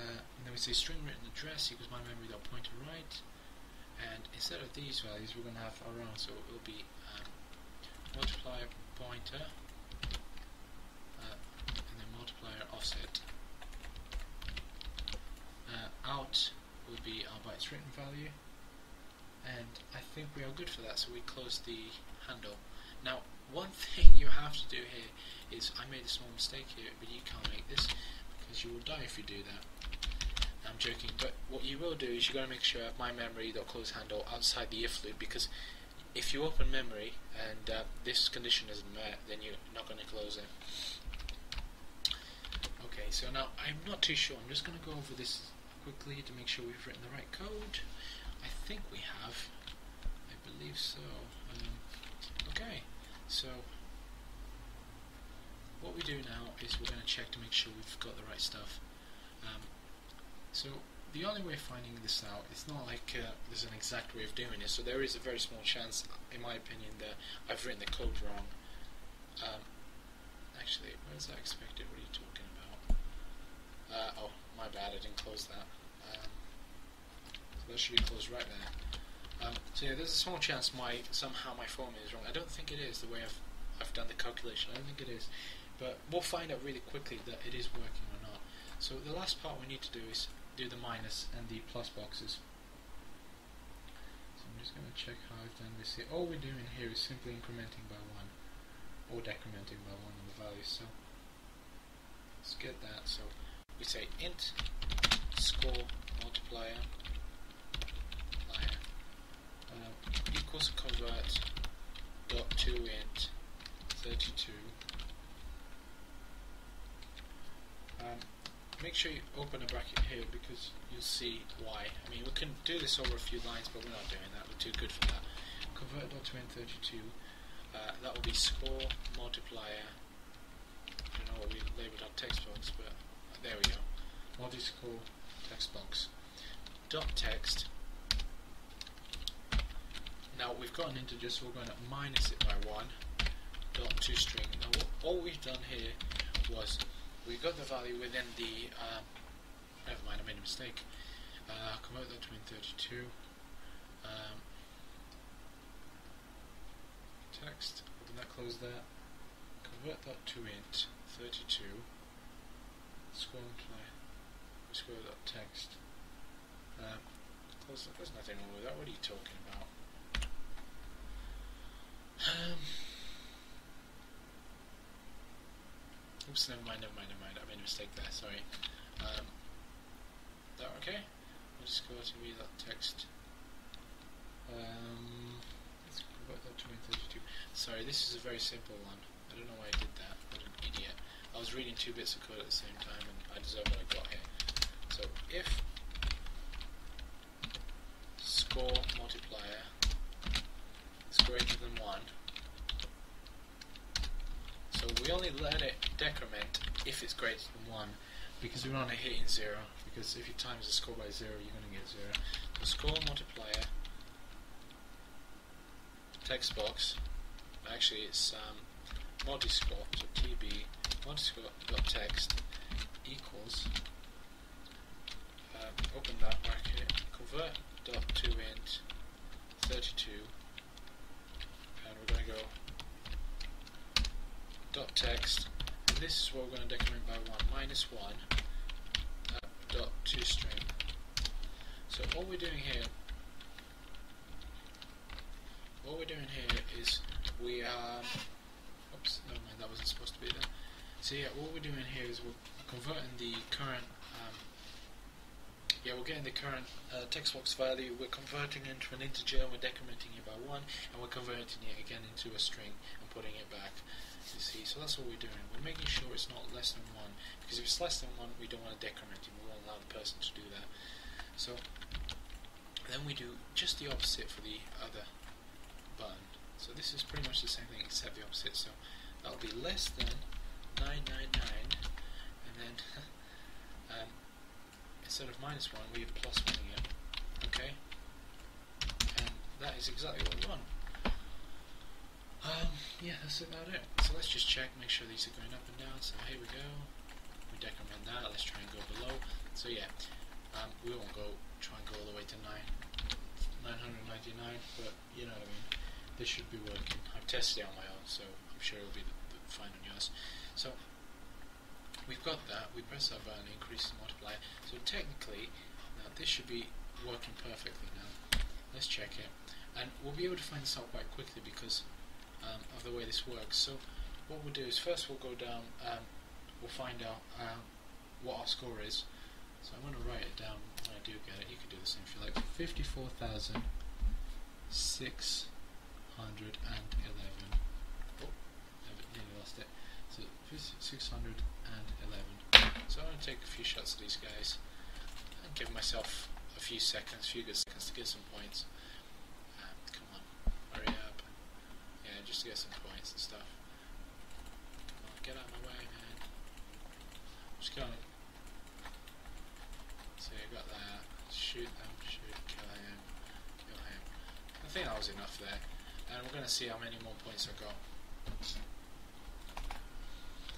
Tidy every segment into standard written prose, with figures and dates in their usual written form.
and then we say string written address equals my memory dot pointer right, and instead of these values we're going to have our own, so it will be multiplier pointer and then multiplier offset. Out will be our bytes written value, and I think we are good for that, so we close the handle. Now one thing you have to do here is, I made a small mistake here, but you can't make this because you will die if you do that. I'm joking, but what you will do is you're going to make sure my memory.close handle outside the if loop, because if you open memory and this condition isn't met, then you're not going to close it. Okay, so now I'm not too sure. I'm just going to go over this quickly to make sure we've written the right code. I think we have. I believe so. Okay, so what we do now is we're going to check to make sure we've got the right stuff. So the only way of finding this out, it's not like there's an exact way of doing it, so there is a very small chance, in my opinion, that I've written the code wrong. Actually, where is that expected? What are you talking about? Oh, my bad, I didn't close that. So that should be closed right there. So yeah, there's a small chance somehow my formula is wrong. I don't think it is, the way I've done the calculation. I don't think it is, but we'll find out really quickly that it is working or not. So the last part we need to do is do the minus and the plus boxes. So I'm just going to check how I've done this here. All we're doing here is simply incrementing by 1 or decrementing by 1 on the values. So let's get that. So we say int score multiplier equals convert dot to int 32. Make sure you open a bracket here because you'll see why. I mean, we can do this over a few lines, but we're not doing that. We're too good for that. Convert dot to int 32. That will be score multiplier. I don't know what we labeled our text box, but there we go. Multi-score text box. Dot text. Now we've got an integer, so we're going to minus it by 1. Dot to string. Now all we've done here was we got the value within the never mind, I made a mistake. Convert that to int 32. Text. Open that, close that. Convert that to int 32. Score multiply. Score that text. Close that. There's nothing wrong with that. What are you talking about? Oops, never mind, I made a mistake there, sorry. That okay? We'll just go to read that text. Let's convert that to int 32. Sorry, this is a very simple one. I don't know why I did that. What an idiot. I was reading 2 bits of code at the same time and I deserve what I got here. So if score multiplier is greater than 1, so we only let it decrement if it's greater than 1, because we're only hitting 0, because if you times the score by 0 you're going to get 0. So score multiplier text box, actually it's multi-score, so tb multi-score.text equals open that bracket, convert dot to int 32, and we're going to go dot text, and this is what we're going to decrement by 1, minus 1 dot to string. So what we're doing here is we oops, never mind, that wasn't supposed to be there. So yeah, what we're doing here is we're converting the current we're getting the current text box value, we're converting it into an integer, we're decrementing it by 1, and we're converting it again into a string and putting it back. You see, so that's what we're doing. We're making sure it's not less than 1, because if it's less than 1, we don't want to decrement it, we won't allow the person to do that. So then we do just the opposite for the other button. So this is pretty much the same thing except the opposite. So that'll be less than 999, and then instead of minus 1 we have plus 1 again. Okay, and that is exactly what we want. Yeah, that's about it. So let's just check, make sure these are going up and down. So here we go. We decrement that. Let's try and go below. So yeah, we won't try and go all the way to 999, but you know what I mean. This should be working. I've tested it on my own, so I'm sure it'll be fine on yours. So we've got that. We press that button, increase the multiplier. So technically, now this should be working perfectly now. Let's check it, and we'll be able to find this out quite quickly because of the way this works. So what we'll do is first we'll go down. We'll find out what our score is. So I'm going to write it down when I do get it. You can do the same if you like. 54,611. Oh, nearly lost it. So 611. So I'm going to take a few shots of these guys and give myself a few good seconds to get some points. Come on, hurry up. Yeah, just to get some points and stuff. Come on, get out of my way, man. Just going. So I got that. Shoot them, kill him. I think that was enough there. And we're going to see how many more points I got.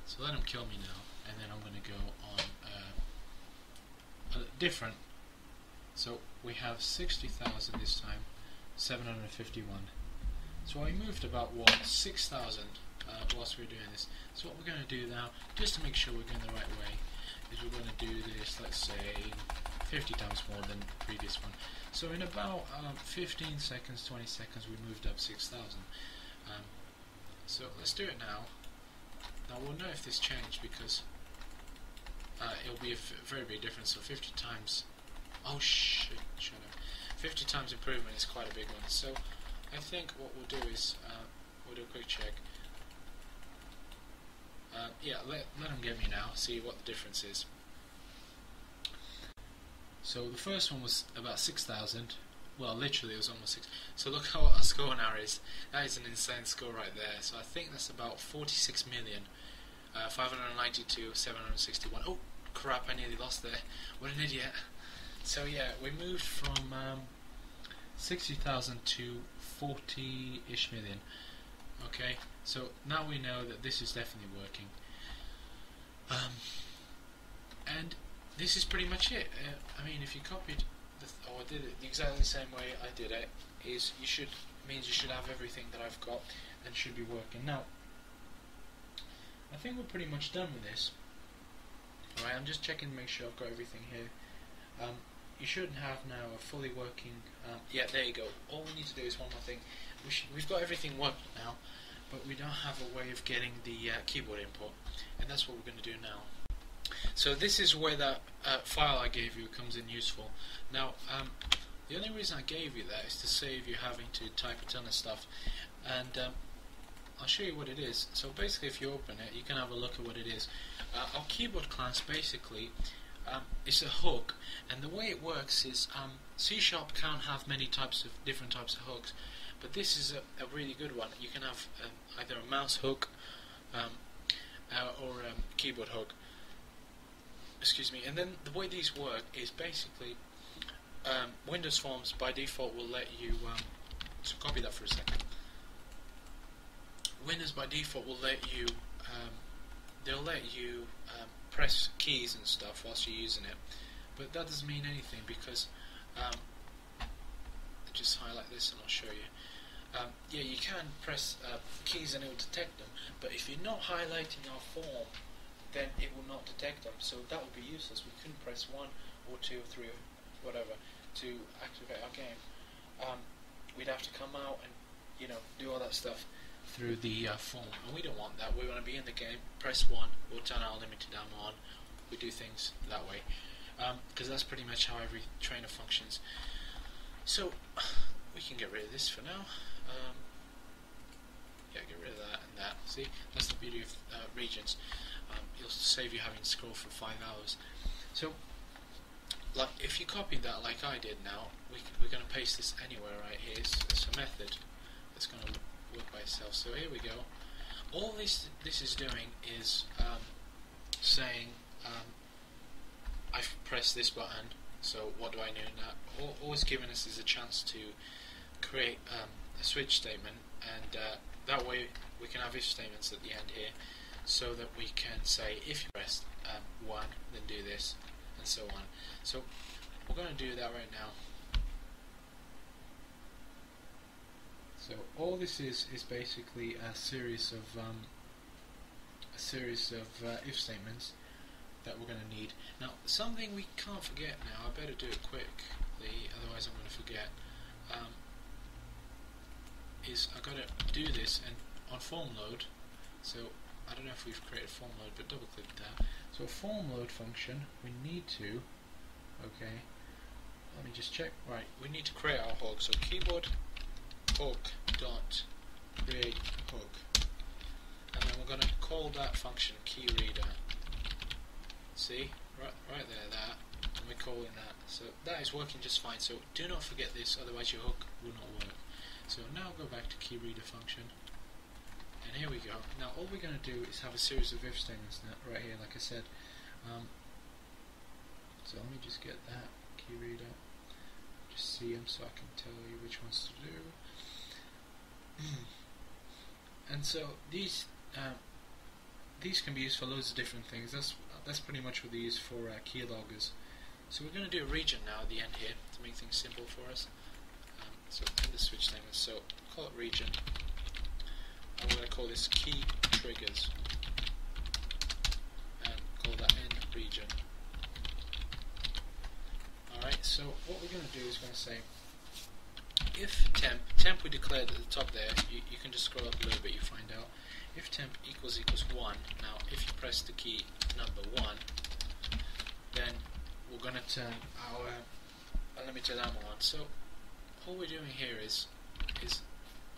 So let him kill me now, and then I'm going to go on different. So we have 60,000 this time, 751. So I moved about 6,000 whilst we were doing this. So what we're going to do now, just to make sure we're going the right way, is we're going to do this, let's say 50 times more than the previous one. So in about 15 seconds, 20 seconds, we moved up 6,000. So let's do it now. Now we'll know if this changed because it'll be a very big difference. So 50 times, oh shit, shut up. 50 times improvement is quite a big one. So I think what we'll do is we'll do a quick check. Yeah, let them get me now, see what the difference is. So the first one was about 6,000. Well, literally it was almost 6. So look how our score now is. That is an insane score right there. So I think that's about 46,592,761. Oh crap, I nearly lost there. What an idiot. So yeah, we moved from 60,000 to 40-ish million. Okay, so now we know that this is definitely working. And this is pretty much it. I mean, if you copied or I did it the exactly same way I did it, means you should have everything that I've got and should be working. Now, I think we're pretty much done with this. Alright, I'm just checking to make sure I've got everything here. You shouldn't have now a fully working. Yeah, there you go. All we need to do is one more thing. We've got everything working now, but we don't have a way of getting the keyboard input, and that's what we're going to do now. So this is where that file I gave you comes in useful. Now, the only reason I gave you that is to save you having to type a ton of stuff, and I'll show you what it is. So basically, if you open it, you can have a look at what it is. Our keyboard class basically is a hook, and the way it works is C# can't have many different types of hooks, but this is a really good one. You can have either a mouse hook or a keyboard hook. Excuse me. And then the way these work is basically Windows Forms by default will let you. So copy that for a second. Windows by default will let you. They'll let you press keys and stuff whilst you're using it, but that doesn't mean anything because just highlight this and I'll show you. Yeah, you can press keys and it will detect them, but if you're not highlighting our form, then it will not detect them. So that would be useless. We couldn't press 1 or 2 or 3 or whatever to activate our game. We'd have to come out and do all that stuff through the form, and we don't want that. We want to be in the game, press 1, we'll turn our limited ammo on, we do things that way, because that's pretty much how every trainer functions. So we can get rid of this for now. Yeah, get rid of that and that. See, that's the beauty of regions. It'll save you having to scroll for 5 hours. So like if you copied that like I did now, we're going to paste this anywhere right here. It's a method that's going to work by itself. So here we go. All this is doing is saying I've pressed this button, so what do I do now? All it's giving us is a chance to create a switch statement, and that way we can have if statements at the end here, so that we can say if you press 1 then do this, and so on. So we're going to do that right now. So all this is basically a series of if statements that we're going to need. Now, something we can't forget now, I better do it quickly, otherwise I'm going to forget, is I've got to do this and on form load. So I don't know if we've created form load, but double click that. So a form load function, we need to, okay, let me just check, right, we need to create our hook. So keyboard hook dot create hook, and then we're going to call that function key reader. See, right there, that, and we're calling that. So that is working just fine. So do not forget this, otherwise your hook will not work. So now go back to key reader function, and here we go. Now all we're going to do is have a series of if statements now, right here, like I said. So let me just get that key reader, just see them so I can tell you which ones to do. And so these can be used for loads of different things. That's pretty much what they use for keyloggers. So we're going to do a region now at the end here to make things simple for us. So in the switch statement, so call it region, and we're going to call this key triggers, and call that end region. Alright, so what we're going to do is we're going to say if temp we declared at the top there, you can just scroll up a little bit, you find out. If temp equals 1, now if you press the key number 1, then we're going to turn our unlimited ammo on. So all we're doing here is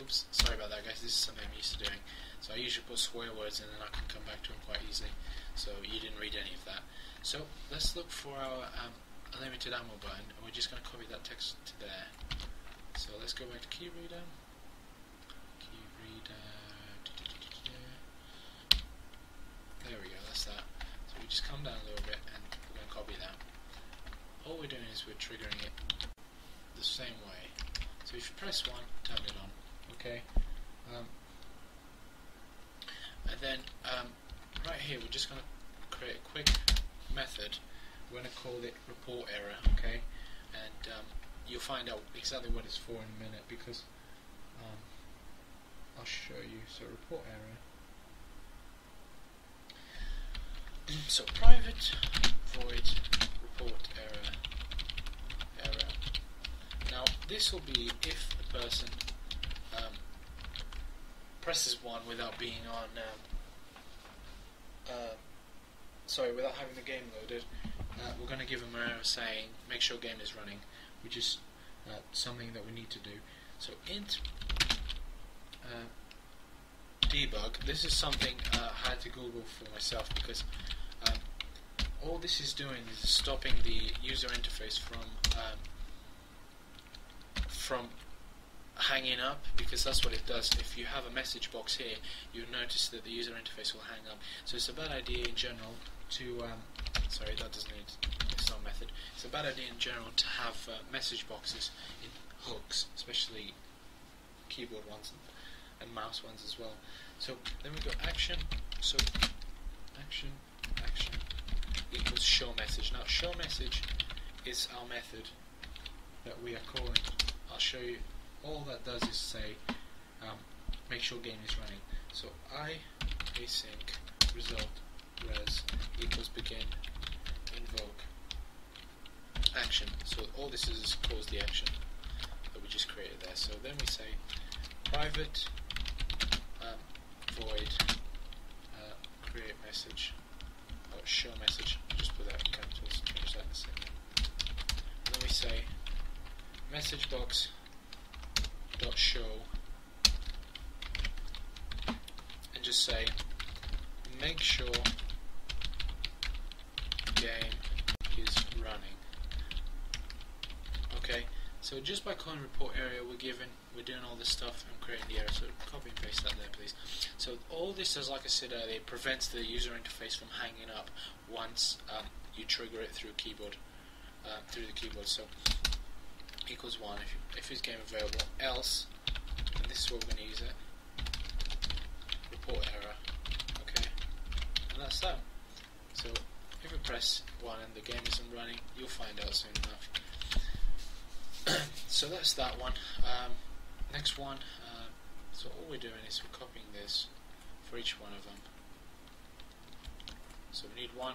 oops, sorry about that guys, this is something I'm used to doing. So I usually put swear words in and I can come back to them quite easily. So you didn't read any of that. So let's look for our unlimited ammo button, and we're just going to copy that text to there. So let's go back to key reader. There we go, that's that. So we just come down a little bit and we're going to copy that. All we're doing is we're triggering it the same way. So if you press 1, turn it on. Okay. And then right here we're just going to create a quick method. We're going to call it report error. Okay. And you'll find out exactly what it's for in a minute, because I'll show you. So report error. So private void report error. Now this will be if the person presses 1 without being on without having the game loaded. We're going to give them an error saying make sure game is running, which is something that we need to do. So int debug. This is something I had to Google for myself, because all this is doing is stopping the user interface from hanging up, because that's what it does. If you have a message box here, you'll notice that the user interface will hang up. So it's a bad idea in general to sorry, that doesn't need, it's not a method. It's a bad idea in general to have message boxes in hooks, especially keyboard ones and mouse ones as well. So then we go action. So action equals show message. Now show message is our method that we are calling. I'll show you. All that does is say make sure game is running. So I async result res equals begin invoke action. So all this is calls the action that we just created there. So then we say private void create message or show message. Just put that in capitals, change that in a second. And then we say message box dot show, and just say make sure game is running. Okay, so just by calling report area, we're doing all this stuff and creating the error. So copy and paste that there, please. So all this does, like I said earlier, it prevents the user interface from hanging up once you trigger it through keyboard, through the keyboard. So equals 1 if is game available, else, and this is what we're going to use it, report error. Okay, and that's that. So if you press 1 and the game isn't running, you'll find out soon enough. So that's that one. Next one, so all we're doing is we're copying this for each one of them. So we need 1,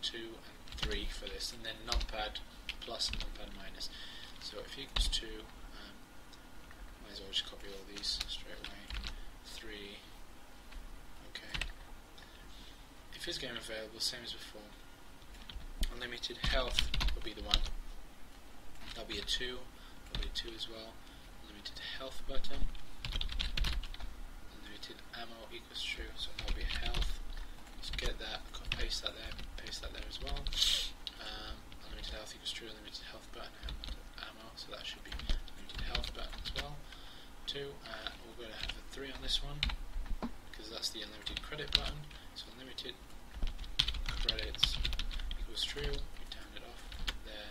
2 and 3 for this, and then numpad plus and numpad minus. So if equals 2, might as well just copy all these straight away. 3, okay. If it's game available, same as before. Unlimited health will be the one. That'll be a 2, that'll be a 2 as well. Unlimited health button. Unlimited ammo equals true, so that'll be health. Just get that, paste that there as well. Unlimited health equals true, unlimited health button, ammo, so that should be unlimited health button as well. 2, we're going to have a 3 on this one, because that's the unlimited credit button. So unlimited credits equals true, we turned it off, there.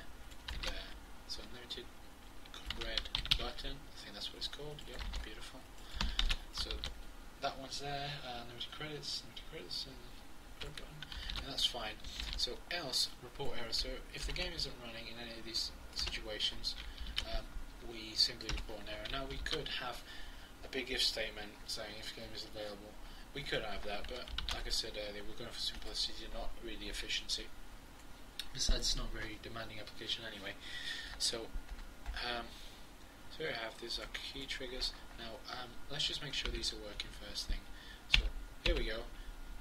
So unlimited red button, I think that's what it's called, yep, beautiful. So that one's there, unlimited credits, and credit button, and that's fine. So else, report error. So if the game isn't running in any of these situations, we simply report an error. Now we could have a big if statement saying if the game is available. We could have that, but like I said earlier, we're going for simplicity, not really efficiency. Besides, it's not very demanding application anyway. So, here I have these are key triggers. Now, let's just make sure these are working first thing. So here we go.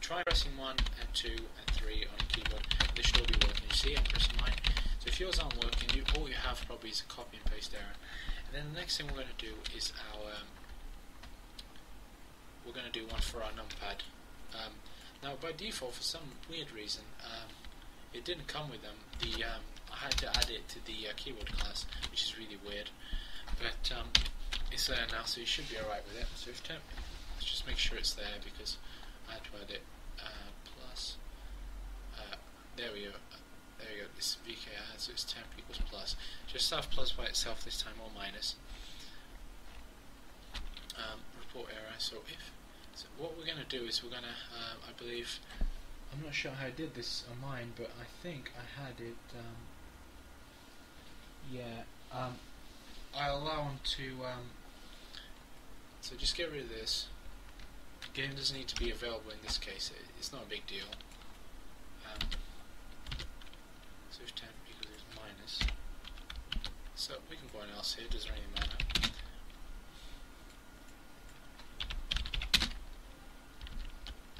Try pressing 1 and 2 and 3 on your keyboard. They should all be working. You see, I'm pressing mine. So if yours aren't working, all you have probably is a copy and paste error. And then the next thing we're going to do is we're going to do one for our numpad. Now by default, for some weird reason, it didn't come with them. I had to add it to the keyboard class, which is really weird. But it's there now, so you should be alright with it. So if temp, let's just make sure it's there because I had to add it. Plus, there we go. There we go. This VK add, so it's temp equals plus. Just have plus by itself this time, or minus. Report error. So what we're going to do is we're going to, I believe, I'm not sure how I did this on mine, but I think I had it. I allow them to. So just get rid of this. The game doesn't need to be available in this case. It's not a big deal. So if temp equals minus. So we can go on else here. It doesn't really matter.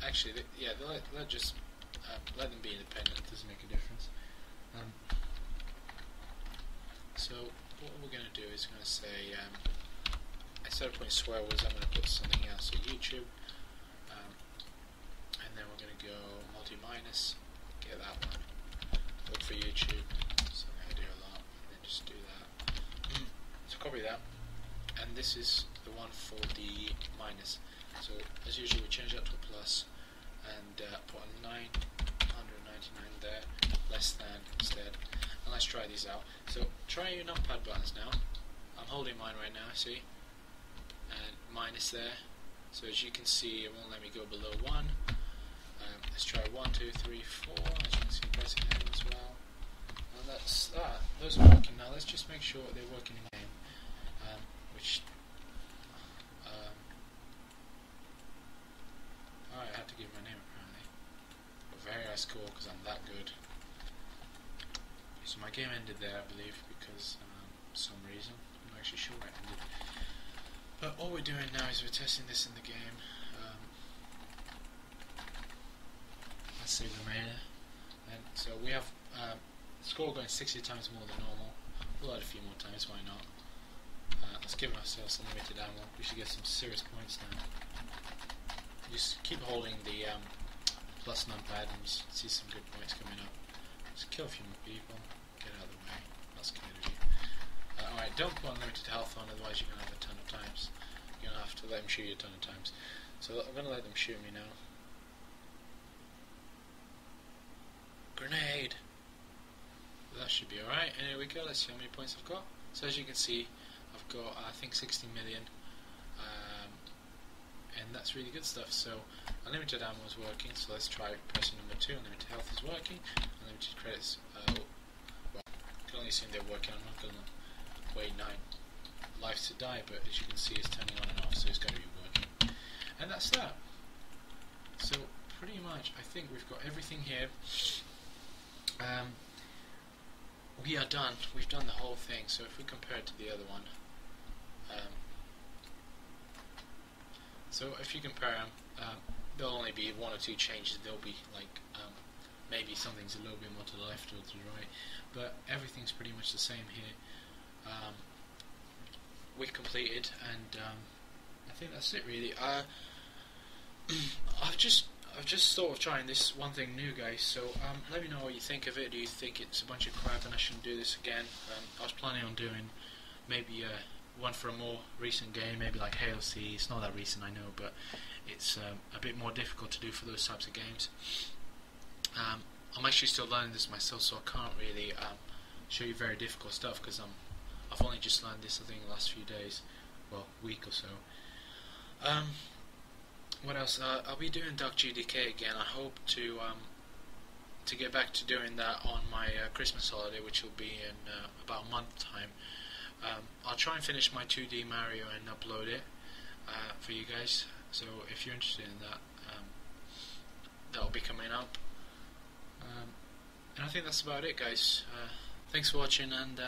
Actually, let just let them be independent. It doesn't make a difference. So what we're going to do is we're going to say instead of putting swear words, I'm going to put something else. So YouTube, and then we're going to go multi-minus. Get that one. Look for YouTube. Something I do a lot. And then just do that. So copy that, and this is the one for the minus. So as usual, we change that to a plus and put a 999 there, less than instead. And let's try these out. So try your numpad buttons now. I'm holding mine right now, see? And minus there. So as you can see, it won't let me go below 1. Let's try 1, 2, 3, 4. As you can see, pressing M as well. And that's that. Those are working now. Let's just make sure they're working in game. I had to give my name apparently. A very high score because I'm that good. So my game ended there, I believe, because for some reason. I'm not actually sure where it ended. But all we're doing now is we're testing this in the game. Let's save the remainder. And so we have score going 60 times more than normal. We'll add a few more times, why not? Let's give ourselves unlimited ammo. We should get some serious points now. Just keep holding the plus numpad and see some good points coming up. Just kill a few more people. Get out of the way. That's kind of you. Alright, don't put unlimited health on, otherwise you're going to have a ton of times. You're going to have to let them shoot you a ton of times. So I'm going to let them shoot me now. Grenade! That should be alright. And here we go, let's see how many points I've got. So as you can see, I've got I think 60 million. and that's really good stuff. So unlimited ammo is working, so let's try person number 2. Unlimited health is working, unlimited credits, well, you can only see they're working. I'm not going to wait 9 lives to die, but as you can see it's turning on and off, so it's going to be working. And that's that. So pretty much I think we've got everything here. We are done. We've done the whole thing. So if we compare it to the other one, so if you compare them, there'll only be 1 or 2 changes. There'll be like maybe something's a little bit more to the left or to the right, but everything's pretty much the same here. We completed, and I think that's it really. I've just thought of trying this one thing new, guys, so let me know what you think of it. Do you think it's a bunch of crap and I shouldn't do this again? I was planning on doing maybe one for a more recent game, maybe like Halo C. It's not that recent, I know, but it's a bit more difficult to do for those types of games. I'm actually still learning this myself, so I can't really show you very difficult stuff, because I've only just learned this, I think, the last few days, well, week or so. What else? I'll be doing Duck GDK again. I hope to get back to doing that on my Christmas holiday, which will be in about a month's time. I'll try and finish my 2D Mario and upload it for you guys. So if you're interested in that, that'll be coming up. And I think that's about it, guys. Thanks for watching, and